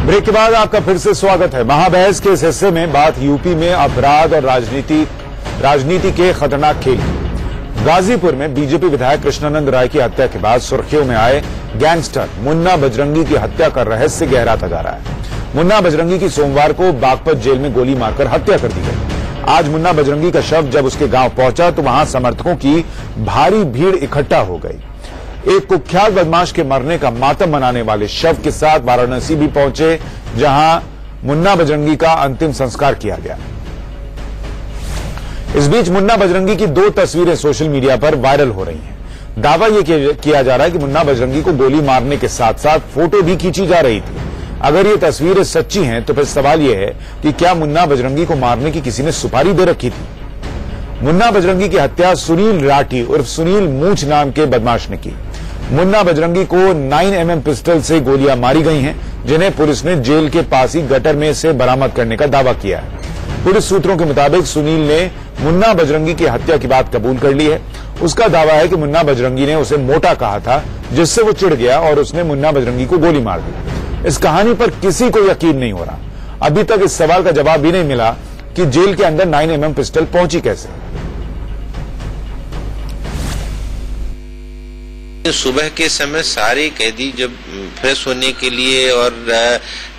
Break के बाद आपका फिर से स्वागत है। महाबहस के इस हिस्से में बात यूपी में अपराध और राजनीति के खतरनाक खेल। गाजीपुर में बीजेपी विधायक कृष्णानंद राय की हत्या के बाद सुर्खियों में आए गैंगस्टर मुन्ना बजरंगी की हत्या का रहस्य गहराता जा रहा है। मुन्ना बजरंगी की सोमवार को बागपत जेल में गोली मारकर हत्या कर दी गई। आज मुन्ना बजरंगी का शव जब उसके गांव पहुंचा तो वहां समर्थकों की भारी भीड़ इकट्ठा हो गई। एक कुख्यात बदमाश के मरने का मातम मनाने वाले शव के साथ वाराणसी भी पहुंचे, जहां मुन्ना बजरंगी का अंतिम संस्कार किया गया। इस बीच मुन्ना बजरंगी की 2 तस्वीरें सोशल मीडिया पर वायरल हो रही हैं। दावा यह किया जा रहा है कि मुन्ना बजरंगी को गोली मारने के साथ साथ फोटो भी खींची जा रही थी। अगर ये तस्वीरें सच्ची हैं तो फिर सवाल यह है कि क्या मुन्ना बजरंगी को मारने की किसी ने सुपारी दे रखी थी? मुन्ना बजरंगी की हत्या सुनील राठी उर्फ सुनील मूंछ नाम के बदमाश ने की। मुन्ना बजरंगी को 9mm पिस्टल से गोलियां मारी गई हैं, जिन्हें पुलिस ने जेल के पास ही गटर में से बरामद करने का दावा किया है। पुलिस सूत्रों के मुताबिक सुनील ने मुन्ना बजरंगी की हत्या की बात कबूल कर ली है। उसका दावा है कि मुन्ना बजरंगी ने उसे मोटा कहा था, जिससे वो चिढ़ गया और उसने मुन्ना बजरंगी को गोली मार दी। इस कहानी पर किसी को यकीन नहीं हो रहा। अभी तक इस सवाल का जवाब भी नहीं मिला कि जेल के अंदर 9mm पिस्टल पहुंची कैसे। सुबह के समय सारे कैदी जब फ्रेश होने के लिए और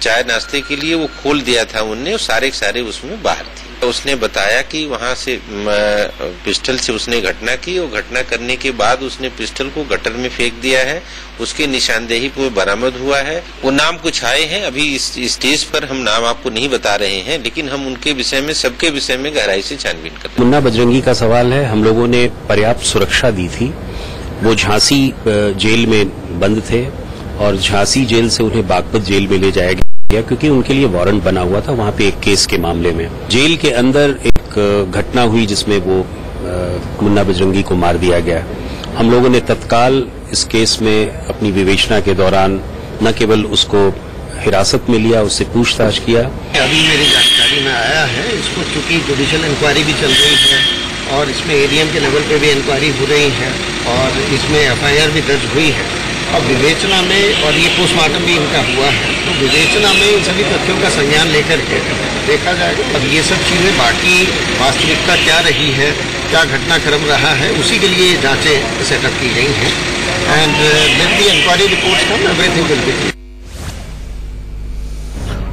चाय नाश्ते के लिए वो खोल दिया था उनने, सारे उसमें बाहर थे। उसने बताया कि वहां से पिस्टल से उसने घटना की और घटना करने के बाद उसने पिस्टल को गटर में फेंक दिया है। उसकी निशानदेही पर बरामद हुआ है। वो नाम कुछ आए हैं, अभी इस स्टेज पर हम नाम आपको नहीं बता रहे हैं, लेकिन हम उनके विषय में सबके विषय में गहराई से छानबीन कर रहे हैं। मुन्ना बजरंगी का सवाल है, हम लोगों ने पर्याप्त सुरक्षा दी थी। वो झांसी जेल में बंद थे और झांसी जेल से उन्हें बागपत जेल में ले जाया गया, क्योंकि उनके लिए वारंट बना हुआ था वहां पे एक केस के मामले में। जेल के अंदर एक घटना हुई जिसमें वो मुन्ना बजरंगी को मार दिया गया। हम लोगों ने तत्काल इस केस में अपनी विवेचना के दौरान न केवल उसको हिरासत में लिया, उससे पूछताछ किया। अभी मेरी जानकारी में आया है, इसको चूंकि जुडिशियल इंक्वायरी भी चल रही है और इसमें एडीएम के लेवल पे भी इंक्वायरी हो रही है और इसमें एफआईआर भी दर्ज हुई है और विवेचना में, और ये पोस्टमार्टम भी इनका हुआ है, तो विवेचना में इन सभी तथ्यों का संज्ञान लेकर के देखा जाएगा। अब ये सब चीजें बाकी वास्तविकता क्या रही है, क्या घटनाक्रम रहा है, उसी के लिए जांचें सेटअप की गई हैं and let the inquiry reports come, everything will be.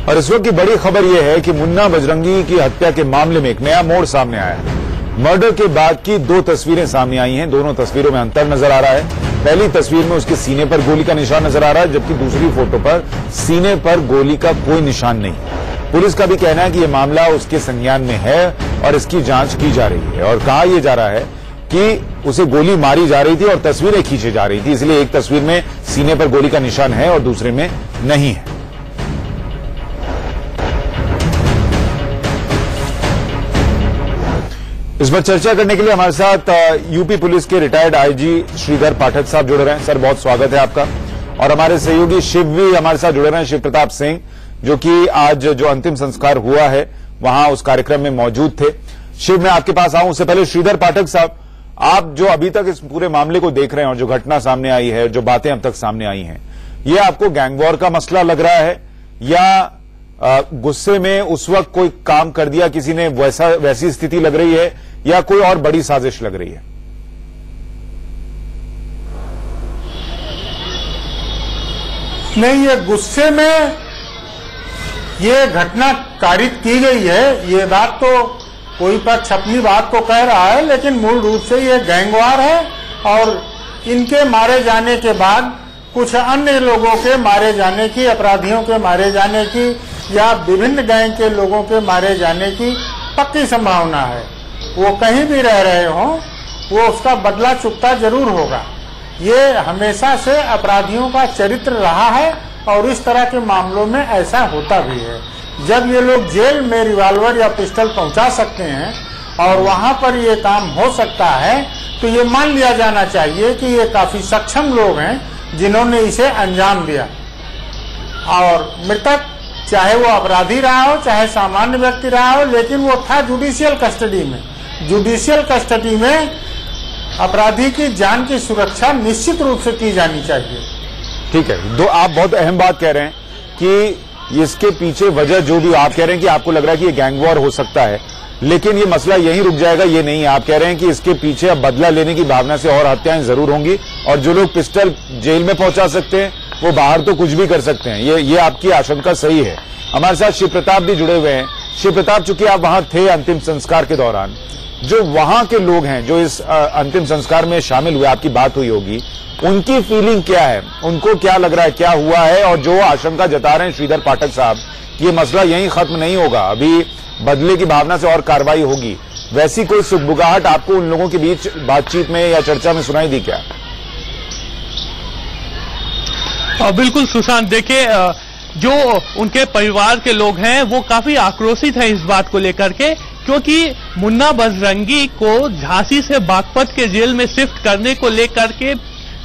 और इस वक्त की बड़ी खबर यह है कि मुन्ना बजरंगी की हत्या के मामले में एक नया मोड़ सामने आया है। मर्डर के बाद की 2 तस्वीरें सामने आई हैं। दोनों तस्वीरों में अंतर नजर आ रहा है। पहली तस्वीर में उसके सीने पर गोली का निशान नजर आ रहा है, जबकि दूसरी फोटो पर सीने पर गोली का कोई निशान नहीं। पुलिस का भी कहना है कि यह मामला उसके संज्ञान में है और इसकी जांच की जा रही है। और कहा यह जा रहा है कि उसे गोली मारी जा रही थी और तस्वीरें खींची जा रही थी, इसलिए एक तस्वीर में सीने पर गोली का निशान है और दूसरे में नहीं है। इस पर चर्चा करने के लिए हमारे साथ यूपी पुलिस के रिटायर्ड आईजी श्रीधर पाठक साहब जुड़ रहे हैं। सर, बहुत स्वागत है आपका। और हमारे सहयोगी शिव भी हमारे साथ जुड़ रहे हैं, शिव प्रताप सिंह, जो कि आज जो अंतिम संस्कार हुआ है वहां उस कार्यक्रम में मौजूद थे। शिव, मैं आपके पास आऊं उससे पहले श्रीधर पाठक साहब, आप जो अभी तक इस पूरे मामले को देख रहे हैं और जो घटना सामने आई है, जो बातें अब तक सामने आई हैं, ये आपको गैंगवॉर का मसला लग रहा है या गुस्से में उस वक्त कोई काम कर दिया किसी ने, वैसी स्थिति लग रही है, या कोई और बड़ी साजिश लग रही है? नहीं, ये गुस्से में ये घटना कारित की गई है, ये बात तो कोई पक्ष अपनी बात को कह रहा है, लेकिन मूल रूप से ये गैंगवार है और इनके मारे जाने के बाद कुछ अन्य लोगों के मारे जाने की, अपराधियों के मारे जाने की या विभिन्न गैंग के लोगों के मारे जाने की पक्की संभावना है। वो कहीं भी रह रहे हों, वो उसका बदला चुकता जरूर होगा। ये हमेशा से अपराधियों का चरित्र रहा है और इस तरह के मामलों में ऐसा होता भी है। जब ये लोग जेल में रिवॉल्वर या पिस्टल पहुंचा सकते हैं और वहां पर ये काम हो सकता है, तो ये मान लिया जाना चाहिए कि ये काफी सक्षम लोग हैं जिन्होंने इसे अंजाम दिया। और मृतक चाहे वो अपराधी रहा हो, चाहे सामान्य व्यक्ति रहा हो, लेकिन वो था जुडिशियल कस्टडी में। जुडिशियल कस्टडी में अपराधी की जान की सुरक्षा निश्चित रूप से की जानी चाहिए। ठीक है, आप बहुत अहम बात कह रहे हैं कि इसके पीछे वजह जो भी आप कह रहे हैं कि आपको लग रहा है कि ये गैंग वॉर हो सकता है, लेकिन ये मसला यहीं रुक जाएगा, ये नहीं। आप कह रहे हैं कि इसके पीछे अब बदला लेने की भावना से और हत्याएं जरूर होंगी, और जो लोग पिस्टल जेल में पहुंचा सकते हैं वो बाहर तो कुछ भी कर सकते हैं। ये आपकी आशंका सही है। हमारे साथ शिव प्रताप भी जुड़े हुए हैं। शिव प्रताप, चूंकि आप वहां थे अंतिम संस्कार के दौरान, जो वहां के लोग हैं जो इस अंतिम संस्कार में शामिल हुए, आपकी बात हुई होगी, उनकी फीलिंग क्या है, उनको क्या लग रहा है, क्या हुआ है? और जो आशंका जता रहे हैं श्रीधर पाठक साहब कि ये मसला यहीं खत्म नहीं होगा, अभी बदले की भावना से और कार्रवाई होगी, वैसी कोई सुगबुगाहट आपको उन लोगों के बीच बातचीत में या चर्चा में सुनाई दी क्या? बिल्कुल सुशांत, देखिए जो उनके परिवार के लोग हैं वो काफी आक्रोशित हैं इस बात को लेकर के, क्योंकि मुन्ना बजरंगी को झांसी से बागपत के जेल में शिफ्ट करने को लेकर के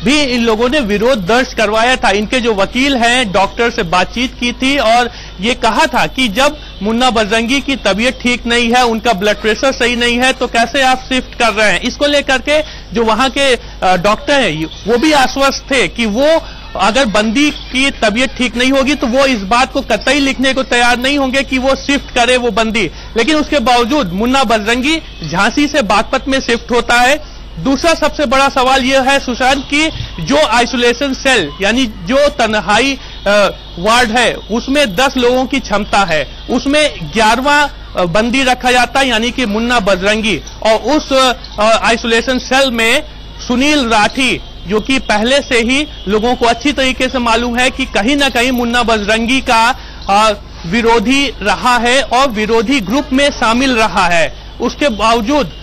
भी इन लोगों ने विरोध दर्ज करवाया था। इनके जो वकील हैं, डॉक्टर से बातचीत की थी और ये कहा था कि जब मुन्ना बजरंगी की तबीयत ठीक नहीं है, उनका ब्लड प्रेशर सही नहीं है, तो कैसे आप शिफ्ट कर रहे हैं। इसको लेकर के जो वहां के डॉक्टर हैं वो भी आश्वस्त थे कि वो अगर बंदी की तबीयत ठीक नहीं होगी तो वो इस बात को कतई लिखने को तैयार नहीं होंगे कि वो शिफ्ट करे वो बंदी। लेकिन उसके बावजूद मुन्ना बजरंगी झांसी से बागपत में शिफ्ट होता है। दूसरा सबसे बड़ा सवाल यह है सुशांत की जो आइसोलेशन सेल यानी जो तन्हाई वार्ड है उसमें 10 लोगों की क्षमता है, उसमें 11वां बंदी रखा जाता है यानी कि मुन्ना बजरंगी, और उस आइसोलेशन सेल में सुनील राठी, जो कि पहले से ही लोगों को अच्छी तरीके से मालूम है कि कहीं ना कहीं मुन्ना बजरंगी का विरोधी रहा है और विरोधी ग्रुप में शामिल रहा है। उसके बावजूद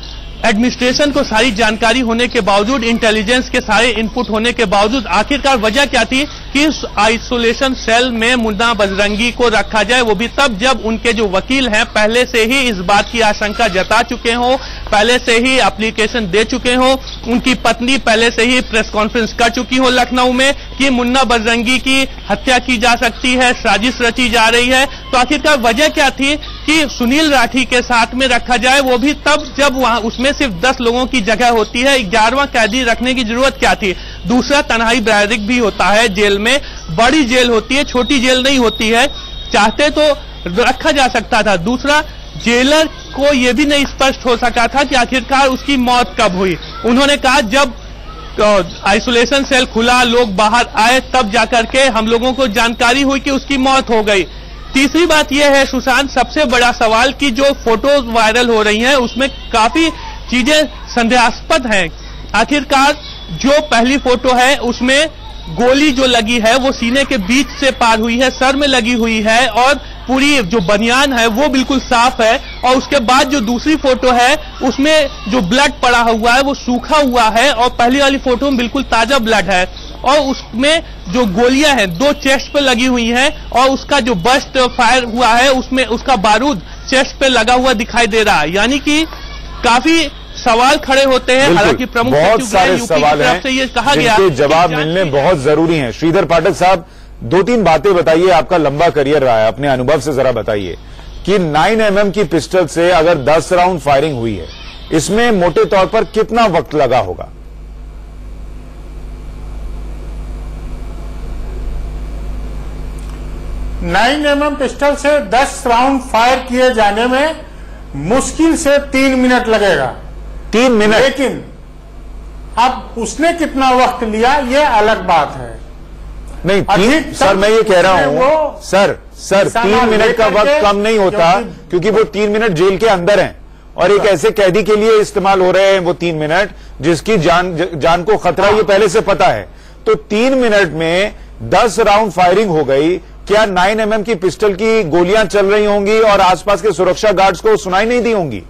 एडमिनिस्ट्रेशन को सारी जानकारी होने के बावजूद, इंटेलिजेंस के सारे इनपुट होने के बावजूद आखिरकार वजह क्या थी कि इस आइसोलेशन सेल में मुन्ना बजरंगी को रखा जाए, वो भी तब जब उनके जो वकील हैं पहले से ही इस बात की आशंका जता चुके हों, पहले से ही एप्लीकेशन दे चुके हों, उनकी पत्नी पहले से ही प्रेस कॉन्फ्रेंस कर चुकी हो लखनऊ में कि मुन्ना बजरंगी की हत्या की जा सकती है, साजिश रची जा रही है। तो आखिरकार वजह क्या थी कि सुनील राठी के साथ में रखा जाए, वो भी तब जब वहां उसमें सिर्फ 10 लोगों की जगह होती है। 11वां कैदी रखने की जरूरत क्या थी? दूसरा, तन्हाई बैरिक भी होता है जेल में, बड़ी जेल होती है, छोटी जेल नहीं होती है, चाहते तो रखा जा सकता था। दूसरा, जेलर को यह भी नहीं स्पष्ट हो सका था कि आखिरकार उसकी मौत कब हुई। उन्होंने कहा जब आइसोलेशन सेल खुला, लोग बाहर आए, तब जाकर के हम लोगों को जानकारी हुई कि उसकी मौत हो गई। तीसरी बात यह है सुशांत, सबसे बड़ा सवाल कि जो फोटोज वायरल हो रही हैं उसमें काफी चीजें संदेहास्पद हैं। आखिरकार जो पहली फोटो है उसमें गोली जो लगी है वो सीने के बीच से पार हुई है, सर में लगी हुई है और पूरी जो बनियान है वो बिल्कुल साफ है। और उसके बाद जो दूसरी फोटो है उसमें जो ब्लड पड़ा हुआ है वो सूखा हुआ है और पहली वाली फोटो में बिल्कुल ताजा ब्लड है। और उसमें जो गोलियां हैं 2 चेस्ट पे लगी हुई हैं और उसका जो बस्ट फायर हुआ है उसमें उसका बारूद चेस्ट पे लगा हुआ दिखाई दे रहा है। यानी कि काफी सवाल खड़े होते हैं। हालांकि प्रमुख बहुत सारे सवाल हैं से ये कहा गया जिनके जवाब मिलने बहुत जरूरी हैं। श्रीधर पाठक साहब, 2-3 बातें बताइए, आपका लंबा करियर रहा है, अपने अनुभव से जरा बताइए कि 9mm की पिस्टल से अगर 10 राउंड फायरिंग हुई है, इसमें मोटे तौर पर कितना वक्त लगा होगा? 9mm पिस्टल से 10 राउंड फायर किए जाने में मुश्किल से 3 मिनट लगेगा। 3 मिनट? लेकिन अब उसने कितना वक्त लिया ये अलग बात है। नहीं, सर मैं ये कह रहा हूं, सर 3 मिनट का वक्त कम नहीं होता, क्योंकि वो 3 मिनट जेल के अंदर हैं और एक ऐसे कैदी के लिए इस्तेमाल हो रहे हैं वो 3 मिनट जिसकी जान को खतरा ये पहले से पता है। तो 3 मिनट में 10 राउंड फायरिंग हो गई। क्या 9mm की पिस्टल की गोलियां चल रही होंगी और आसपास के सुरक्षा गार्ड्स को सुनाई नहीं दी होंगी?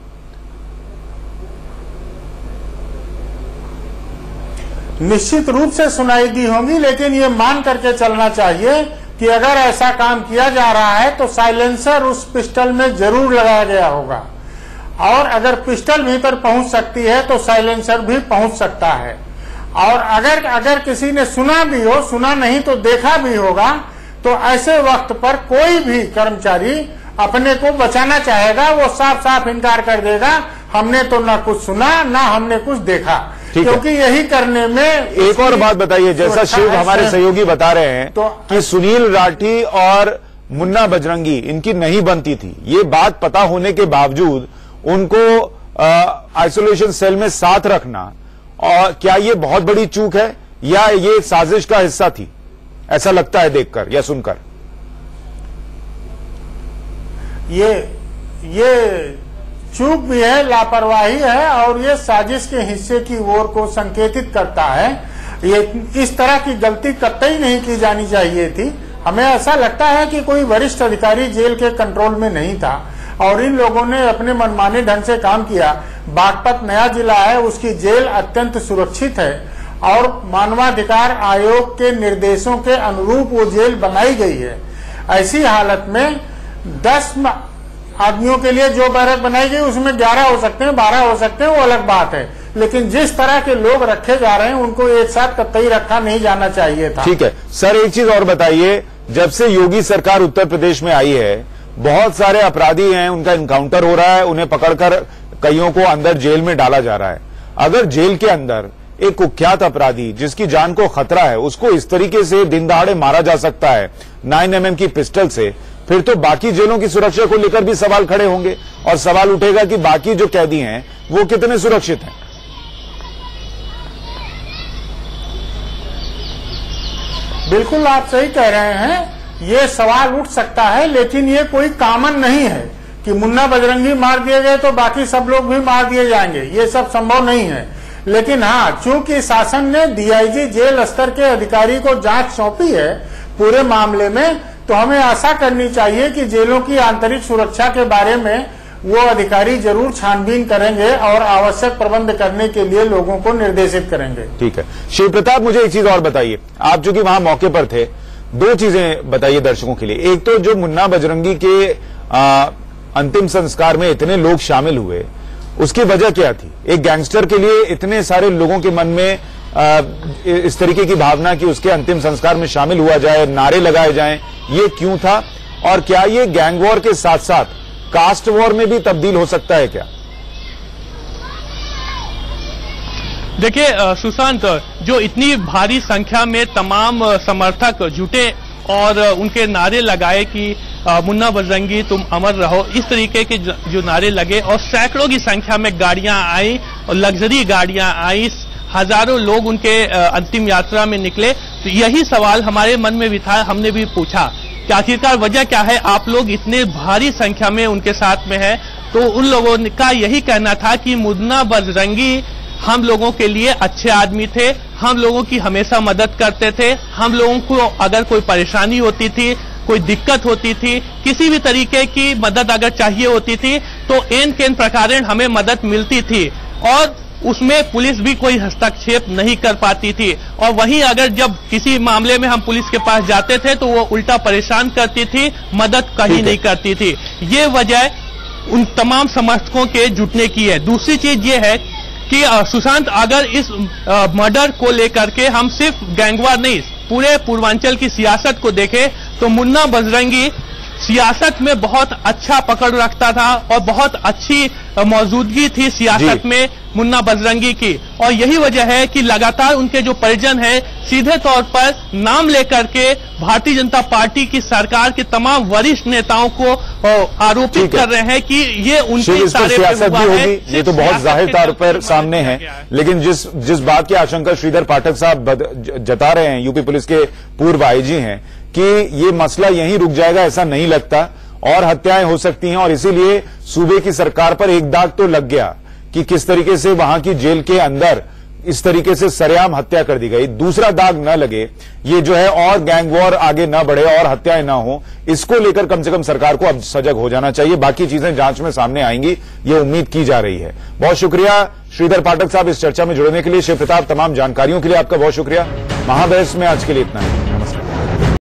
निश्चित रूप से सुनाई दी होंगी, लेकिन ये मान करके चलना चाहिए कि अगर ऐसा काम किया जा रहा है तो साइलेंसर उस पिस्टल में जरूर लगाया गया होगा, और अगर पिस्टल भीतर पहुंच सकती है तो साइलेंसर भी पहुंच सकता है। और अगर किसी ने सुना भी हो, सुना नहीं तो देखा भी होगा, तो ऐसे वक्त पर कोई भी कर्मचारी अपने को बचाना चाहेगा, वो साफ साफ इनकार कर देगा, हमने तो ना कुछ सुना ना हमने कुछ देखा, क्योंकि यही करने में। एक और बात बताइए, जैसा शिव हमारे सहयोगी बता रहे हैं तो कि सुनील राठी और मुन्ना बजरंगी इनकी नहीं बनती थी, ये बात पता होने के बावजूद उनको आइसोलेशन सेल में साथ रखना, और क्या ये बहुत बड़ी चूक है या ये साजिश का हिस्सा थी? ऐसा लगता है देखकर या सुनकर। ये चूक भी है, लापरवाही है और ये साजिश के हिस्से की ओर को संकेतित करता है। ये इस तरह की गलती कतई नहीं की जानी चाहिए थी। हमें ऐसा लगता है कि कोई वरिष्ठ अधिकारी जेल के कंट्रोल में नहीं था और इन लोगों ने अपने मनमाने ढंग से काम किया। बागपत नया जिला है, उसकी जेल अत्यंत सुरक्षित है और मानवाधिकार आयोग के निर्देशों के अनुरूप वो जेल बनाई गई है। ऐसी हालत में 10 आदमियों के लिए जो बैरक बनाई गई उसमें 11 हो सकते हैं, 12 हो सकते हैं, वो अलग बात है, लेकिन जिस तरह के लोग रखे जा रहे हैं उनको एक साथ कतई रखा नहीं जाना चाहिए था। ठीक है सर, एक चीज और बताइए, जब से योगी सरकार उत्तर प्रदेश में आई है बहुत सारे अपराधी हैं, उनका इनकाउंटर हो रहा है, उन्हें पकड़कर कईयों को अंदर जेल में डाला जा रहा है। अगर जेल के अंदर एक कुख्यात अपराधी जिसकी जान को खतरा है उसको इस तरीके से दिन दहाड़े मारा जा सकता है 9mm की पिस्टल से, फिर तो बाकी जेलों की सुरक्षा को लेकर भी सवाल खड़े होंगे और सवाल उठेगा कि बाकी जो कैदी हैं वो कितने सुरक्षित हैं। बिल्कुल आप सही कह रहे हैं, ये सवाल उठ सकता है, लेकिन ये कोई कॉमन नहीं है कि मुन्ना बजरंगी मार दिए गए तो बाकी सब लोग भी मार दिए जाएंगे, ये सब संभव नहीं है। लेकिन हाँ, चूंकि शासन ने डीआईजी जेल स्तर के अधिकारी को जांच सौंपी है पूरे मामले में, तो हमें आशा करनी चाहिए कि जेलों की आंतरिक सुरक्षा के बारे में वो अधिकारी जरूर छानबीन करेंगे और आवश्यक प्रबंध करने के लिए लोगों को निर्देशित करेंगे। ठीक है शिव प्रताप, मुझे एक चीज और बताइए, आप जो कि वहां मौके पर थे, 2 चीजें बताइए दर्शकों के लिए। एक तो जो मुन्ना बजरंगी के अंतिम संस्कार में इतने लोग शामिल हुए, उसकी वजह क्या थी? एक गैंगस्टर के लिए इतने सारे लोगों के मन में इस तरीके की भावना कि उसके अंतिम संस्कार में शामिल हुआ जाए, नारे लगाए जाएं, ये क्यों था? और क्या ये गैंग वॉर के साथ साथ कास्ट वॉर में भी तब्दील हो सकता है क्या? देखिए सुशांत, जो इतनी भारी संख्या में तमाम समर्थक जुटे और उनके नारे लगाए कि मुन्ना बजरंगी तुम अमर रहो, इस तरीके के जो नारे लगे और सैकड़ों की संख्या में गाड़ियां आई और लग्जरी गाड़ियां आई, हजारों लोग उनके अंतिम यात्रा में निकले, तो यही सवाल हमारे मन में भी था। हमने भी पूछा कि आखिरकार वजह क्या है, आप लोग इतने भारी संख्या में उनके साथ में है। तो उन लोगों का यही कहना था कि मुन्ना बजरंगी हम लोगों के लिए अच्छे आदमी थे, हम लोगों की हमेशा मदद करते थे, हम लोगों को अगर कोई परेशानी होती थी, कोई दिक्कत होती थी, किसी भी तरीके की मदद अगर चाहिए होती थी तो एन केन प्रकार हमें मदद मिलती थी और उसमें पुलिस भी कोई हस्तक्षेप नहीं कर पाती थी। और वहीं अगर जब किसी मामले में हम पुलिस के पास जाते थे तो वो उल्टा परेशान करती थी, मदद कहीं नहीं करती थी। ये वजह उन तमाम समर्थकों के जुटने की है। दूसरी चीज ये है कि सुशांत, अगर इस मर्डर को लेकर के हम सिर्फ गैंगवार नहीं, पूरे पूर्वांचल की सियासत को देखें तो मुन्ना बजरंगी सियासत में बहुत अच्छा पकड़ रखता था और बहुत अच्छी मौजूदगी थी सियासत में मुन्ना बजरंगी की। और यही वजह है कि लगातार उनके जो परिजन हैं सीधे तौर पर नाम लेकर के भारतीय जनता पार्टी की सरकार के तमाम वरिष्ठ नेताओं को आरोपित कर रहे हैं कि ये उनके सारे सियासत भी होगी, ये तो बहुत जाहिर तौर पर सामने है। लेकिन जिस बात की आशंका श्रीधर पाठक साहब जता रहे हैं, यूपी पुलिस के पूर्व आईजी हैं, कि ये मसला यहीं रुक जाएगा ऐसा नहीं लगता और हत्याएं हो सकती हैं। और इसीलिए सूबे की सरकार पर एक दाग तो लग गया कि किस तरीके से वहां की जेल के अंदर इस तरीके से सरेआम हत्या कर दी गई। दूसरा दाग न लगे, ये जो है और गैंग वॉर आगे न बढ़े और हत्याएं न हो, इसको लेकर कम से कम सरकार को अब सजग हो जाना चाहिए। बाकी चीजें जांच में सामने आएंगी, ये उम्मीद की जा रही है। बहुत शुक्रिया श्रीधर पाठक साहब इस चर्चा में जुड़ने के लिए। शिव प्रताप, तमाम जानकारियों के लिए आपका बहुत शुक्रिया। महाबहस में आज के लिए इतना है।